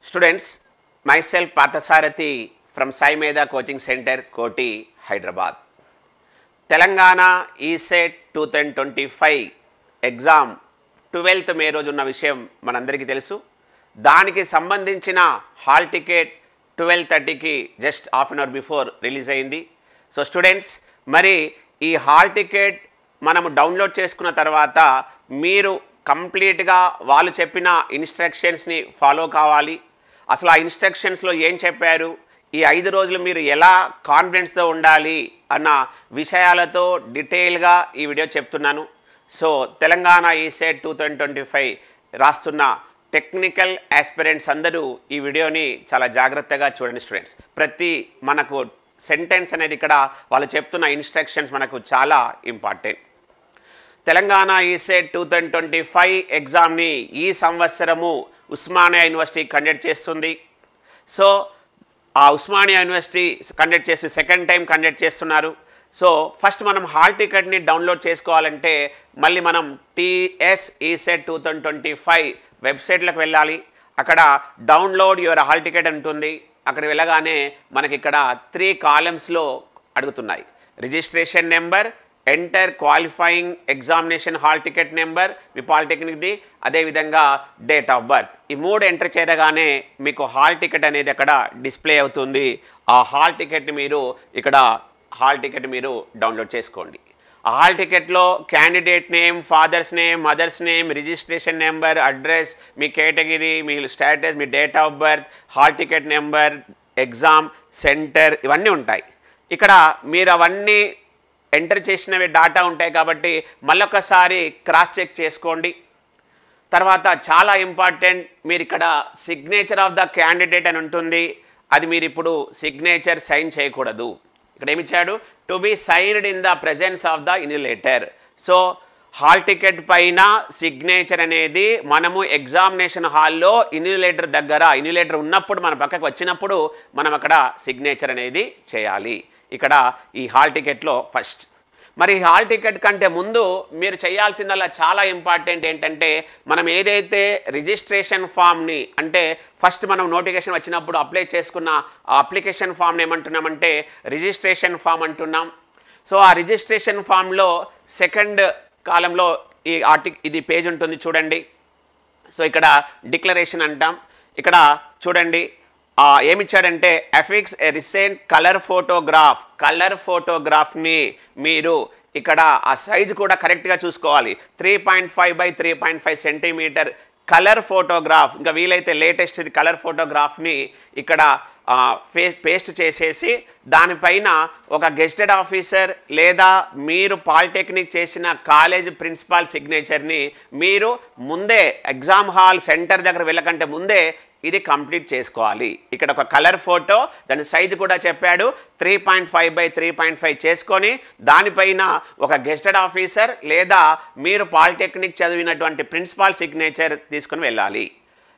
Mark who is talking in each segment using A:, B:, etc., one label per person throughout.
A: Students, myself Pathasarathi from Sai Medha Coaching Center, Koti, Hyderabad. Telangana ESET 2025 exam 12th May రోజు ఉన్న విషయం మనందరికీ తెలుసు. దానికి సంబంధించిన హాల్ టికెట్ 12:30కి just half an hour before release అయింది. సో స్టూడెంట్స్, మరి ఈ హాల్ టికెట్ మనము డౌన్లోడ్ చేసుకున్న తర్వాత మీరు కంప్లీట్గా వాళ్ళు చెప్పిన ఇన్స్ట్రక్షన్స్ని ఫాలో కావాలి. అసలు ఆ ఇన్స్ట్రక్షన్స్లో ఏం చెప్పారు, ఈ 5 రోజులు మీరు ఎలా కాన్ఫిడెన్స్తో ఉండాలి అన్న విషయాలతో డీటెయిల్గా ఈ వీడియో చెప్తున్నాను. సో తెలంగాణ ఈసెట్ 2025 రాస్తున్న టెక్నికల్ ఆస్పిరెంట్స్ అందరూ ఈ వీడియోని చాలా జాగ్రత్తగా చూడండి స్టూడెంట్స్. ప్రతి మనకు సెంటెన్స్ అనేది ఇక్కడ వాళ్ళు చెప్తున్న ఇన్స్ట్రక్షన్స్ మనకు చాలా ఇంపార్టెంట్. తెలంగాణ ఈసెట్ 2025 ఎగ్జామ్ని ఈ సంవత్సరము ఉస్మానియా యూనివర్సిటీ కండక్ట్ చేస్తుంది. సో ఆ ఉస్మానియా యూనివర్సిటీ కండక్ట్ చేసి సెకండ్ టైం కండక్ట్ చేస్తున్నారు. సో ఫస్ట్ మనం హాల్ టికెట్ని డౌన్లోడ్ చేసుకోవాలంటే మళ్ళీ మనం TS ESET 2025 వెబ్సైట్లకు వెళ్ళాలి. అక్కడ డౌన్లోడ్ యువర్ హాల్ టికెట్ ఉంటుంది. అక్కడికి వెళ్ళగానే మనకి ఇక్కడ 3 కాలమ్స్లో అడుగుతున్నాయి. Registration number, enter qualifying examination hall ticket number మీ పాలిటెక్నిక్ది, అదేవిధంగా డేట్ ఆఫ్ బర్త్. ఈ 3 ఎంటర్ చేయగానే మీకు హాల్ టికెట్ అనేది అక్కడ డిస్ప్లే అవుతుంది. ఆ హాల్ టికెట్ని మీరు ఇక్కడ డౌన్లోడ్ చేసుకోండి. ఆ హాల్ టికెట్లో candidate name, father's name, mother's name, registration number, address, మీ కేటగిరీ, మీ స్టేటస్, మీ date of birth, hall ticket number, exam centre, ఇవన్నీ ఉంటాయి. ఇక్కడ మీరు అవన్నీ ఎంటర్ చేసినవి డాటా ఉంటాయి కాబట్టి మళ్ళొకసారి క్రాస్ చెక్ చేసుకోండి. తర్వాత చాలా ఇంపార్టెంట్, మీరు ఇక్కడ సిగ్నేచర్ ఆఫ్ ద క్యాండిడేట్ అని ఉంటుంది. అది మీరు ఇప్పుడు సిగ్నేచర్ సైన్ చేయకూడదు. ఇక్కడ ఏమిచ్చాడు, to be signed in the presence of the invigilator. So hall ticket పైన సిగ్నేచర్ అనేది మనము ఎగ్జామినేషన్ హాల్లో ఇన్విజిలేటర్ ఉన్నప్పుడు మన పక్కకు వచ్చినప్పుడు మనం అక్కడ సిగ్నేచర్ అనేది చేయాలి. ఇక్కడ ఈ హాల్ టికెట్లో ఫస్ట్. మరి హాల్ టికెట్ కంటే ముందు మీరు చేయాల్సిందల్లా చాలా ఇంపార్టెంట్ ఏంటంటే, మనం ఏదైతే రిజిస్ట్రేషన్ ఫామ్ని, అంటే ఫస్ట్ మనం నోటిఫికేషన్ వచ్చినప్పుడు అప్లై చేసుకున్న ఆ అప్లికేషన్ ఫామ్ని ఏమంటున్నామంటే రిజిస్ట్రేషన్ ఫామ్ అంటున్నాం. సో ఆ రిజిస్ట్రేషన్ ఫామ్లో సెకండ్ కాలంలో ఇది పేజ్ ఉంటుంది చూడండి. సో ఇక్కడ డిక్లరేషన్ అంటాం. ఇక్కడ చూడండి ఏమిచ్చాడంటే అఫిక్స్ ఎ రీసెంట్ కలర్ ఫోటోగ్రాఫ్ని మీరు ఇక్కడ ఆ సైజు కూడా కరెక్ట్గా చూసుకోవాలి. 3.5 by 3.5 సెంటీమీటర్ కలర్ ఫోటోగ్రాఫ్, ఇంకా వీలైతే లేటెస్ట్ కలర్ ఫోటోగ్రాఫ్ని ఇక్కడ పేస్ట్ చేసేసి దానిపైన ఒక గెస్టెడ్ ఆఫీసర్ లేదా మీరు పాలిటెక్నిక్ చేసిన కాలేజ్ ప్రిన్సిపాల్ సిగ్నేచర్ని మీరు ముందే ఎగ్జామ్ హాల్ సెంటర్ దగ్గర వెళ్ళకంటే ముందే ఇది కంప్లీట్ చేసుకోవాలి. ఇక్కడ ఒక కలర్ ఫోటో, దాని సైజు కూడా చెప్పాడు, 3.5 by 3.5 చేసుకొని దానిపైన ఒక గెస్టెడ్ ఆఫీసర్ లేదా మీరు పాలిటెక్నిక్ చదివినటువంటి ప్రిన్సిపాల్ సిగ్నేచర్ తీసుకొని వెళ్ళాలి.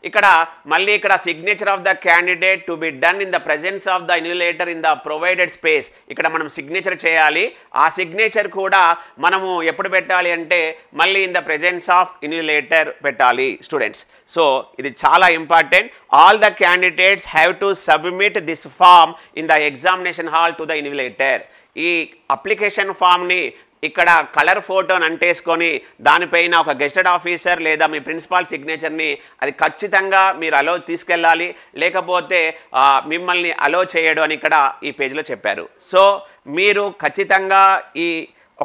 A: ఇక్కడ మళ్ళీ ఇక్కడ signature of the candidate to be done in the presence of the invigilator in the provided space. ఇక్కడ మనం సిగ్నేచర్ చేయాలి. ఆ సిగ్నేచర్ కూడా మనము ఎప్పుడు పెట్టాలి అంటే మళ్ళీ in the presence of invigilator పెట్టాలి స్టూడెంట్స్. సో ఇది చాలా important. All the candidates have to submit this form in the examination hall to the invigilator. ఈ అప్లికేషన్ ఫామ్ని ఇక్కడ కలర్ ఫోటోని అంటేసుకొని దానిపైన ఒక గెస్టెడ్ ఆఫీసర్ లేదా మీ ప్రిన్సిపాల్ సిగ్నేచర్ని అది ఖచ్చితంగా మీరు అలో తీసుకెళ్ళాలి, లేకపోతే మిమ్మల్ని అలో చేయడం అని ఇక్కడ ఈ పేజీలో చెప్పారు. సో మీరు ఖచ్చితంగా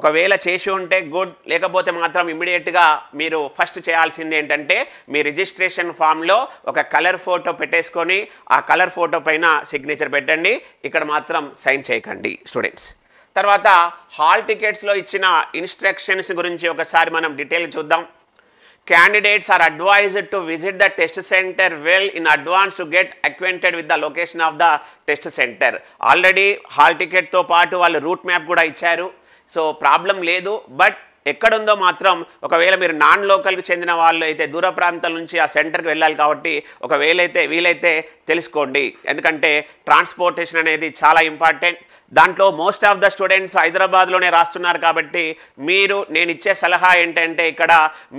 A: ఒకవేళ చేసి ఉంటే గుడ్, లేకపోతే మాత్రం ఇమ్మీడియట్గా మీరు ఫస్ట్ చేయాల్సింది ఏంటంటే మీ రిజిస్ట్రేషన్ ఫామ్లో ఒక కలర్ ఫోటో పెట్టేసుకొని ఆ కలర్ ఫోటో పైన సిగ్నేచర్ పెట్టండి. ఇక్కడ మాత్రం సైన్ చేయకండి స్టూడెంట్స్. తర్వాత హాల్ టికెట్స్లో ఇచ్చిన ఇన్స్ట్రక్షన్స్ గురించి ఒకసారి మనం డీటెయిల్ చూద్దాం. Candidates are advised to visit the test centre well in advance to get acquainted with the location of the test centre. Already hall టికెట్తో పాటు వాళ్ళు రూట్ మ్యాప్ కూడా ఇచ్చారు. సో ప్రాబ్లం లేదు. బట్ ఎక్కడుందో మాత్రం ఒకవేళ మీరు నాన్ లోకల్కి చెందిన వాళ్ళు అయితే దూర ప్రాంతాల నుంచి ఆ సెంటర్కి వెళ్ళాలి కాబట్టి వీలైతే తెలుసుకోండి. ఎందుకంటే ట్రాన్స్పోర్టేషన్ అనేది చాలా ఇంపార్టెంట్. దాంట్లో మోస్ట్ ఆఫ్ ద స్టూడెంట్స్ హైదరాబాద్లోనే రాస్తున్నారు కాబట్టి మీరు నేను ఇచ్చే సలహా ఏంటంటే ఇక్కడ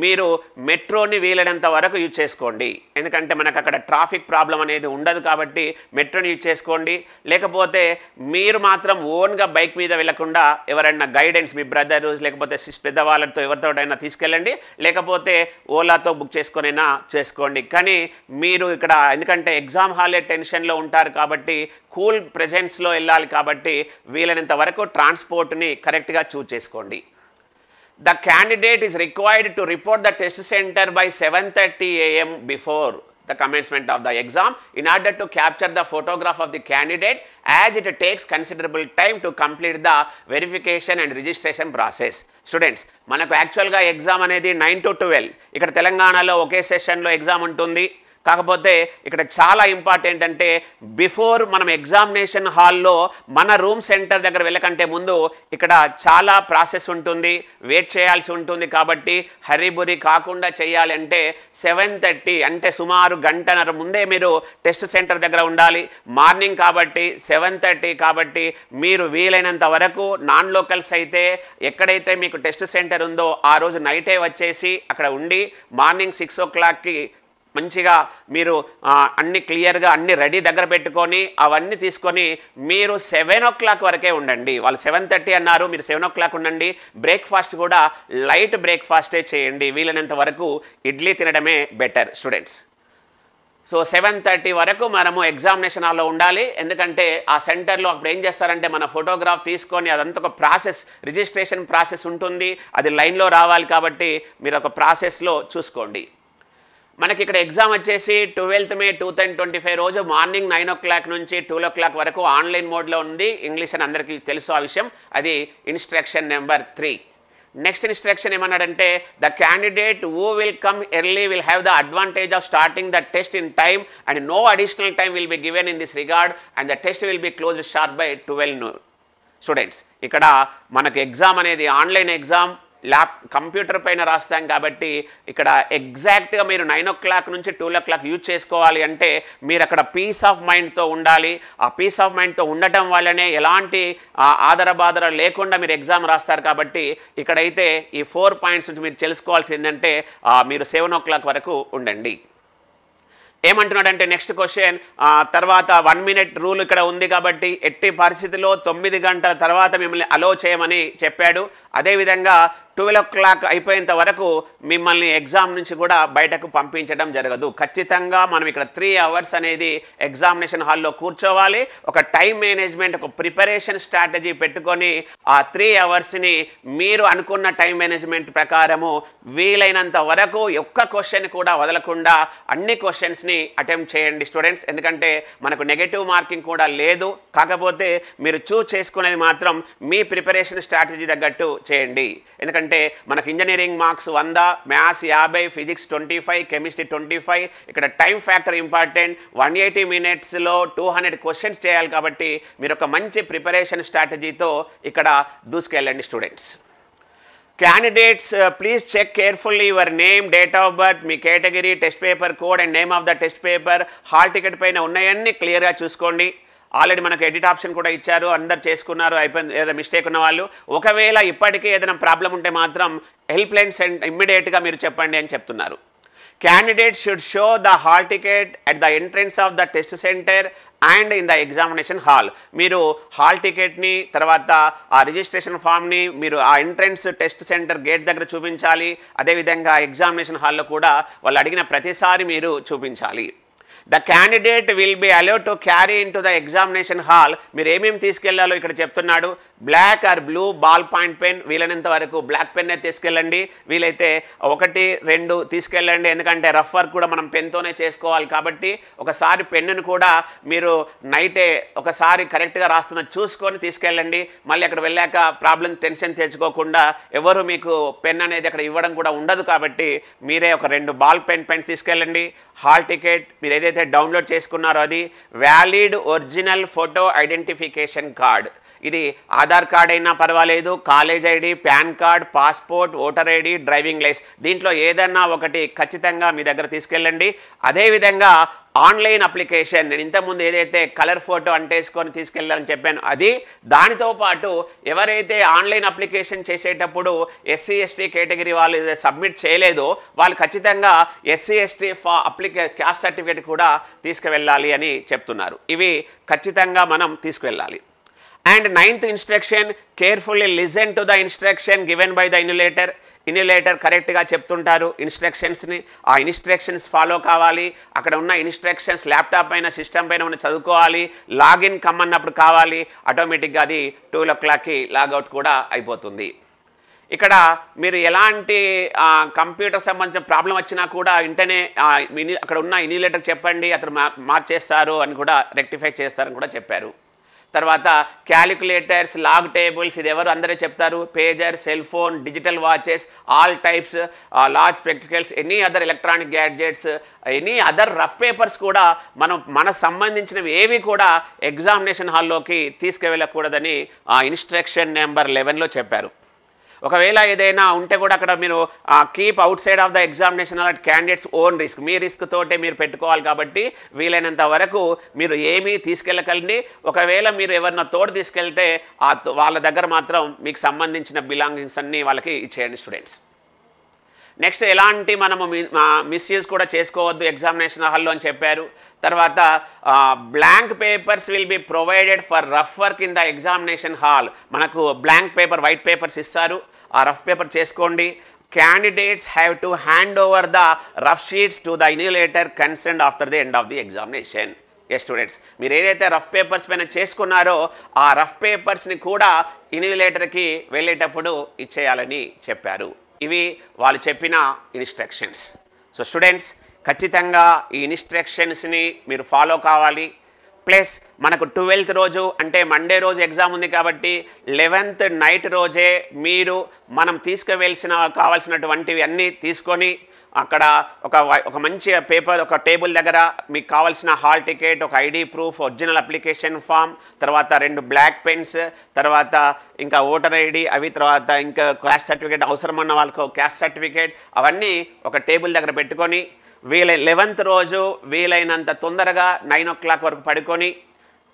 A: మీరు మెట్రోని వీలైనంత వరకు యూజ్ చేసుకోండి. ఎందుకంటే మనకు అక్కడ ట్రాఫిక్ ప్రాబ్లం అనేది ఉండదు కాబట్టి మెట్రోని యూజ్ చేసుకోండి. లేకపోతే మీరు మాత్రం ఓన్గా బైక్ మీద వెళ్లకుండా ఎవరైనా గైడెన్స్ మీ బ్రదరు లేకపోతే పెద్దవాళ్ళతో ఎవరితోటైనా తీసుకెళ్ళండి, లేకపోతే ఓలాతో బుక్ చేసుకొనైనా చేసుకోండి. కానీ మీరు ఇక్కడ ఎందుకంటే ఎగ్జామ్ హాలే టెన్షన్లో ఉంటారు కాబట్టి కూల్ ప్రెజెన్స్లో వెళ్ళాలి కాబట్టి వీలైనంత వరకు ట్రాన్స్పోర్ట్ని కరెక్ట్గా చూస్ చేసుకోండి. The candidate is required to report the test centre by 7:30 AM before the commencement of the exam in order to capture the photograph of the candidate as it takes considerable time to complete the verification and registration process. Students, మనకు యాక్చువల్గా exam అనేది 9 to 12 ఇక్కడ తెలంగాణలో ఒకే సెషన్లో exam ఉంటుంది. కాకపోతే ఇక్కడ చాలా ఇంపార్టెంట్ అంటే బిఫోర్ మనం ఎగ్జామినేషన్ హాల్లో మన రూమ్ సెంటర్ దగ్గర వెళ్ళకంటే ముందు ఇక్కడ చాలా ప్రాసెస్ ఉంటుంది, వెయిట్ చేయాల్సి ఉంటుంది. కాబట్టి హరిబురి కాకుండా చేయాలంటే 7:30 అంటే సుమారు గంటన్నర ముందే మీరు టెస్ట్ సెంటర్ దగ్గర ఉండాలి. మార్నింగ్ కాబట్టి 7:30 కాబట్టి మీరు వీలైనంత వరకు నాన్ లోకల్స్ అయితే ఎక్కడైతే మీకు టెస్ట్ సెంటర్ ఉందో ఆ రోజు నైటే వచ్చేసి అక్కడ ఉండి మార్నింగ్ 6 o'clockకి మంచిగా మీరు అన్ని క్లియర్గా అన్ని రెడీ దగ్గర పెట్టుకొని అవన్నీ తీసుకొని మీరు 7 o'clock వరకే ఉండండి. వాళ్ళు 7:30 అన్నారు, మీరు 7 o'clock ఉండండి. బ్రేక్ఫాస్ట్ కూడా లైట్ బ్రేక్ఫాస్టే చేయండి. వీలైనంత వరకు ఇడ్లీ తినడమే బెటర్ స్టూడెంట్స్. సో 7:30 వరకు మనము ఎగ్జామినేషన్ హాల్లో ఉండాలి. ఎందుకంటే ఆ సెంటర్లో అప్పుడు ఏం చేస్తారంటే మన ఫోటోగ్రాఫ్ తీసుకొని అదంతా ఒక ప్రాసెస్, రిజిస్ట్రేషన్ ప్రాసెస్ ఉంటుంది, అది లైన్లో రావాలి కాబట్టి మీరు ఒక ప్రాసెస్లో చూసుకోండి. మనకి ఇక్కడ ఎగ్జామ్ వచ్చేసి 12th May 2025 రోజు మార్నింగ్ 9 o'clock నుంచి 12 o'clock వరకు ఆన్లైన్ మోడ్లో ఉంది. ఇంగ్లీష్ అని అందరికీ తెలుసు ఆ విషయం. అది ఇన్స్ట్రక్షన్ నెంబర్ 3. నెక్స్ట్ ఇన్స్ట్రక్షన్ ఏమన్నాడంటే the candidate who will come early will have the advantage of starting the test in time and no additional time will be given in this regard and the test will be closed sharp by 12 noon. Students, ఇక్కడ మనకు exam అనేది online exam, computer పైన రాస్తాం కాబట్టి ఇక్కడ ఎగ్జాక్ట్గా మీరు 9 o'clock నుంచి 12 o'clock యూజ్ చేసుకోవాలి అంటే మీరు అక్కడ పీస్ ఆఫ్ మైండ్తో ఉండాలి. ఆ పీస్ ఆఫ్ మైండ్తో ఉండటం వల్లనే ఎలాంటి ఆదరబాదర లేకుండా మీరు ఎగ్జామ్ రాస్తారు. కాబట్టి ఇక్కడైతే ఈ 4 points నుంచి మీరు తెలుసుకోవాల్సింది ఏంటంటే మీరు 7 o'clock వరకు ఉండండి. ఏమంటున్నాడంటే నెక్స్ట్ క్వశ్చన్ తర్వాత 1 minute రూల్ ఇక్కడ ఉంది కాబట్టి ఎట్టి పరిస్థితిలో 9 గంటల తర్వాత మిమ్మల్ని అలో చేయమని చెప్పాడు. అదేవిధంగా 12 o'clock అయిపోయేంత వరకు మిమ్మల్ని ఎగ్జామ్ నుంచి కూడా బయటకు పంపించడం జరగదు. ఖచ్చితంగా మనం ఇక్కడ 3 hours అనేది ఎగ్జామినేషన్ హాల్లో కూర్చోవాలి. ఒక టైం మేనేజ్మెంట్, ఒక ప్రిపరేషన్ స్ట్రాటజీ పెట్టుకొని ఆ 3 hoursని మీరు అనుకున్న టైం మేనేజ్మెంట్ ప్రకారము వీలైనంత వరకు ఒక్క క్వశ్చన్ కూడా వదలకుండా అన్ని క్వశ్చన్స్ని అటెంప్ట్ చేయండి స్టూడెంట్స్. ఎందుకంటే మనకు నెగటివ్ మార్కింగ్ కూడా లేదు. కాకపోతే మీరు చూస్ చేసుకునేది మాత్రం మీ ప్రిపరేషన్ స్ట్రాటజీ తగ్గట్టు చేయండి. ఎందుకంటే మనకు engineering marks 100, maths 50, physics 25, chemistry 25. ఇక్కడ టైం ఫ్యాక్టర్ ఇంపార్టెంట్. 180 minutesలో 200 క్వశ్చన్స్ చేయాలి కాబట్టి మీరు ఒక మంచి ప్రిపరేషన్ స్ట్రాటజీతో ఇక్కడ దూసుకెళ్ళండి students. Candidates, please check carefully your name, date of birth, మీ category, test paper code and name of the test paper. Hall ticket పైన ఉన్నాయన్నీ క్లియర్గా చూసుకోండి. ఆల్రెడీ మనకు ఎడిట్ ఆప్షన్ కూడా ఇచ్చారు, అందరు చేసుకున్నారు. అయిపోయింది. ఏదైనా మిస్టేక్ ఉన్న వాళ్ళు ఒకవేళ ఇప్పటికీ ఏదైనా ప్రాబ్లం ఉంటే మాత్రం హెల్ప్ లైన్ ఇమ్మీడియట్గా మీరు చెప్పండి అని చెప్తున్నారు. Candidates should show the hall ticket at the entrance of the test center and in the examination hall. మీరు హాల్ టికెట్ని తర్వాత ఆ రిజిస్ట్రేషన్ ఫామ్ని మీరు ఆ ఎంట్రన్స్ టెస్ట్ సెంటర్ గేట్ దగ్గర చూపించాలి. అదేవిధంగా ఎగ్జామినేషన్ హాల్లో కూడా వాళ్ళు అడిగిన ప్రతిసారి మీరు చూపించాలి. The candidate will be allowed to carry into the examination hall. మీరు ఏమేమి తీసుకెళ్లాలో ఇక్కడ చెప్తున్నాడు. Black or blue ball point pen, వీలైనంత వరకు బ్లాక్ పెన్నే తీసుకెళ్ళండి. వీలైతే 1, 2 తీసుకెళ్ళండి. ఎందుకంటే రఫ్ వర్క్ కూడా మనం పెన్తోనే చేసుకోవాలి కాబట్టి ఒకసారి పెన్నును కూడా మీరు నైటే ఒకసారి కరెక్ట్గా రాస్తున్న చూసుకొని తీసుకెళ్ళండి. మళ్ళీ అక్కడ వెళ్ళాక ప్రాబ్లం టెన్షన్ తెచ్చుకోకుండా ఎవరు మీకు పెన్ అనేది అక్కడ ఇవ్వడం కూడా ఉండదు కాబట్టి మీరే ఒక 2 బాల్ పెన్స్ తీసుకెళ్ళండి. హాల్ టికెట్ మీరు ఏదైతే డౌన్లోడ్ చేసుకున్నారో అది valid original photo identification card. ఇది ఆధార్ కార్డ్ అయినా పర్వాలేదు, college ID, PAN card, passport, voter ID, driving licence, దీంట్లో ఏదన్నా ఒకటి ఖచ్చితంగా మీ దగ్గర తీసుకెళ్ళండి. అదేవిధంగా ఆన్లైన్ అప్లికేషన్, నేను ఇంతకుముందు ఏదైతే కలర్ ఫోటో అంటేసుకొని తీసుకెళ్ళాలని చెప్పాను అది, దానితో పాటు ఎవరైతే ఆన్లైన్ అప్లికేషన్ చేసేటప్పుడు ఎస్సీ ఎస్టీ కేటగిరీ వాళ్ళు సబ్మిట్ చేయలేదో వాళ్ళు ఖచ్చితంగా ఎస్సీ ఎస్టీ క్యాస్ట్ సర్టిఫికేట్ కూడా తీసుకువెళ్ళాలి అని చెప్తున్నారు. ఇవి ఖచ్చితంగా మనం తీసుకువెళ్ళాలి. And 9th instruction, carefully listen to the instruction given by the invigilator కరెక్ట్గా చెప్తుంటారు ఇన్స్ట్రక్షన్స్ని, ఆ ఇన్స్ట్రక్షన్స్ ఫాలో కావాలి. అక్కడ ఉన్న ఇన్స్ట్రక్షన్స్ ల్యాప్టాప్ పైన సిస్టమ్ పైన మనం చదువుకోవాలి. లాగిన్ కమ్మన్నప్పుడు కావాలి, ఆటోమేటిక్గా అది 12 o'clockకి లాగౌట్ కూడా అయిపోతుంది. ఇక్కడ మీరు ఎలాంటి కంప్యూటర్ సంబంధించిన ప్రాబ్లం వచ్చినా కూడా వెంటనే అక్కడ ఉన్న ఇన్యులేటర్ చెప్పండి, అతను మార్చేస్తారు అని కూడా రెక్టిఫై చేస్తారని కూడా చెప్పారు. తర్వాత క్యాలిక్యులేటర్స్, లాగ్ టేబుల్స్, ఇది ఎవరు అందరూ చెప్తారు, pager, cell phone, digital watches, all types, large spectacles, any other electronic gadgets, any other rough papers కూడా మనకు సంబంధించినవి ఏవి కూడా ఎగ్జామినేషన్ హాల్లోకి తీసుకువెళ్ళకూడదని ఇన్స్ట్రక్షన్ నెంబర్ 11లో చెప్పారు. ఒకవేళ ఏదైనా ఉంటే కూడా అక్కడ మీరు keep out side of the examination hall at candidates own risk, me risk తోటే మీరు పెట్టుకోవాలి. కాబట్టి వీలైనంత వరకు మీరు ఏమీ తీసుకెళ్ళకండి. ఒకవేళ మీరు ఎవరిన తోడు తీసుకెళ్తే వాళ్ళ దగ్గర మాత్రం మీకు సంబంధించిన బిలాంగింగ్స్ అన్నీ వాళ్ళకి ఇచ్చేయండి స్టూడెంట్స్. నెక్స్ట్, ఎలాంటి మనము మిస్యూజ్ కూడా చేసుకోవద్దు ఎగ్జామినేషన్ హాల్లో అని చెప్పారు. తర్వాత blank papers will be provided for rough work in the examination hall. మనకు బ్లాంక్ పేపర్, వైట్ పేపర్స్ ఇస్తారు, ఆ రఫ్ పేపర్ చేసుకోండి. Candidates have to hand over the rough sheets to the invigilator concerned after the end of the examination. Students, మీరు ఏదైతే rough papers పైన చేసుకున్నారో ఆ rough పేపర్స్ని కూడా ఇన్యులేటర్కి వెళ్ళేటప్పుడు ఇచ్చేయాలని చెప్పారు. ఇవి వాళ్ళు చెప్పిన ఇన్స్ట్రక్షన్స్. సో స్టూడెంట్స్, ఖచ్చితంగా ఈ ఇన్స్ట్రక్షన్స్ని మీరు ఫాలో కావాలి. ప్లస్ మనకు 12th రోజు అంటే మండే రోజు ఎగ్జామ్ ఉంది కాబట్టి 11th నైట్ రోజే మీరు మనం కావాల్సినటువంటివి అన్నీ తీసుకొని అక్కడ ఒక మంచి పేపర్, ఒక టేబుల్ దగ్గర మీకు కావాల్సిన హాల్ టికెట్, ఒక ID proof, original application form, తర్వాత 2 బ్లాక్ పెన్స్, తర్వాత ఇంకా ఓటర్ ఐడి, అవి తర్వాత ఇంకా క్యాస్ట్ సర్టిఫికేట్, అవసరమన్న వాళ్ళకు క్యాస్ట్ సర్టిఫికేట్, అవన్నీ ఒక టేబుల్ దగ్గర పెట్టుకొని 11th రోజు వీలైనంత తొందరగా 9 o'clock వరకు పడుకొని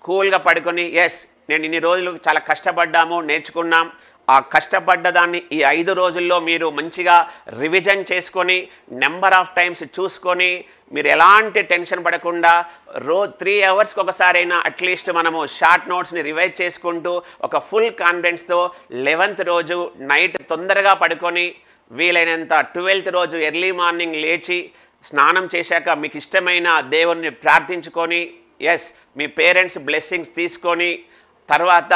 A: కూల్గా పడుకొని, ఎస్ నేను ఇన్ని రోజులు చాలా కష్టపడ్డాము, నేర్చుకున్నాం, ఆ కష్టపడ్డ దాన్ని ఈ 5 రోజుల్లో మీరు మంచిగా రివిజన్ చేసుకొని నెంబర్ ఆఫ్ టైమ్స్ చూసుకొని మీరు ఎలాంటి టెన్షన్ పడకుండా 3 hours ఒకసారైనా అట్లీస్ట్ మనము షార్ట్ నోట్స్ని రివైజ్ చేసుకుంటూ ఒక ఫుల్ కాన్ఫిడెన్స్తో 11th రోజు నైట్ తొందరగా పడుకొని వీలైనంత 12th రోజు ఎర్లీ మార్నింగ్ లేచి స్నానం చేశాక మీకు ఇష్టమైన దేవుణ్ణి ప్రార్థించుకొని, ఎస్ మీ పేరెంట్స్ బ్లెస్సింగ్స్ తీసుకొని తర్వాత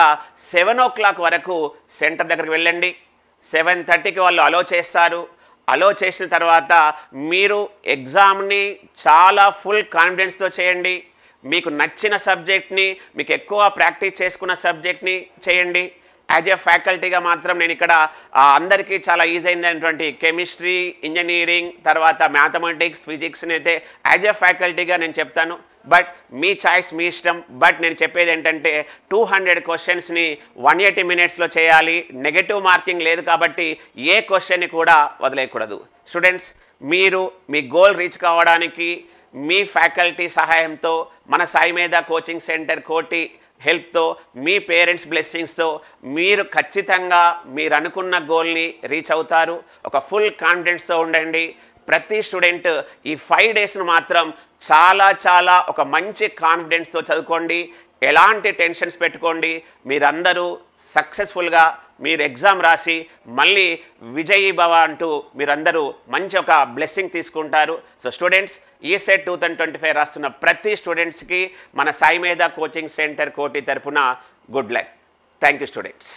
A: 7 o'clock వరకు సెంటర్ దగ్గరికి వెళ్ళండి. 7:30కి వాళ్ళు అలో చేస్తారు. అలో చేసిన తర్వాత మీరు ఎగ్జామ్ని చాలా ఫుల్ కాన్ఫిడెన్స్తో చేయండి. మీకు నచ్చిన సబ్జెక్ట్ని, మీకు ఎక్కువ ప్రాక్టీస్ చేసుకున్న సబ్జెక్ట్ని చేయండి. యాజ్ ఏ ఫ్యాకల్టీగా మాత్రం నేను ఇక్కడ అందరికీ చాలా ఈజీ అయినటువంటి కెమిస్ట్రీ, ఇంజనీరింగ్, తర్వాత మ్యాథమెటిక్స్, ఫిజిక్స్ని అయితే యాజ్ ఏ ఫ్యాకల్టీగా నేను చెప్తాను. బట్ మీ చాయిస్, మీ ఇష్టం. బట్ నేను చెప్పేది ఏంటంటే 200 క్వశ్చన్స్ని 180 minutesలో చేయాలి. నెగటివ్ మార్కింగ్ లేదు కాబట్టి ఏ క్వశ్చన్ని కూడా వదిలేయకూడదు. స్టూడెంట్స్, మీరు మీ గోల్ రీచ్ కావడానికి మీ ఫ్యాకల్టీ సహాయంతో, మన సాయి మేధా కోచింగ్ సెంటర్ కోటి హెల్ప్తో, మీ పేరెంట్స్ బ్లెస్సింగ్స్తో మీరు ఖచ్చితంగా మీరు అనుకున్న గోల్ని రీచ్ అవుతారు. ఒక ఫుల్ కాన్ఫిడెన్స్తో ఉండండి. ప్రతి స్టూడెంట్ ఈ 5 daysను మాత్రం చాలా ఒక మంచి కాన్ఫిడెన్స్తో చదువుకోండి. ఎలాంటి టెన్షన్స్ పెట్టుకోండి. మీరందరూ సక్సెస్ఫుల్గా మీరు ఎగ్జామ్ రాసి మళ్ళీ విజయీ భవ అంటూ మీరందరూ మంచి ఒక బ్లెస్సింగ్ తీసుకుంటారు. సో స్టూడెంట్స్, ESET 2025 రాస్తున్న ప్రతి స్టూడెంట్స్కి మన సాయి మేధా కోచింగ్ సెంటర్ కోటి తరపున good luck. Thank you students.